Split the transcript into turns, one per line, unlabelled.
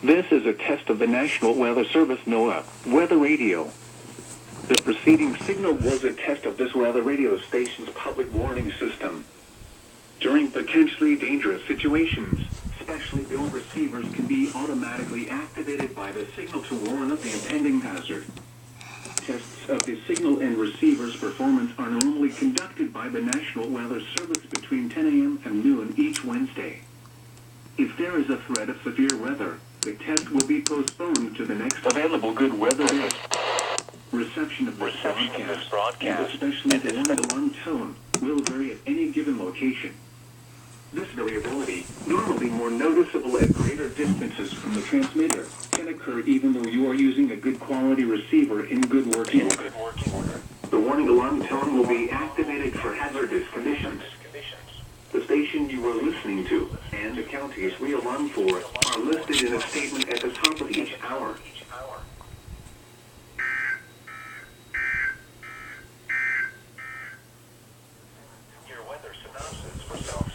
This is a test of the National Weather Service NOAA weather radio. The preceding signal was a test of this weather radio station's public warning system. During potentially dangerous situations, specially built receivers can be automatically activated by the signal to warn of the impending hazard. Tests of the signal and receiver's performance are normally conducted by the National Weather Service between 10 a.m. and noon each Wednesday. If there is a threat of severe weather, the test will be postponed to the next available good weather day. Reception of this broadcast, and especially the warning alarm tone, will vary at any given location. This variability, normally more noticeable at greater distances from the transmitter, can occur even though you are using a good quality receiver in good working order. The warning alarm tone will be activated for hazardous conditions. The station you are listening to and the counties we alarm for are listed in a statement at the top of each hour. Your weather synopsis for South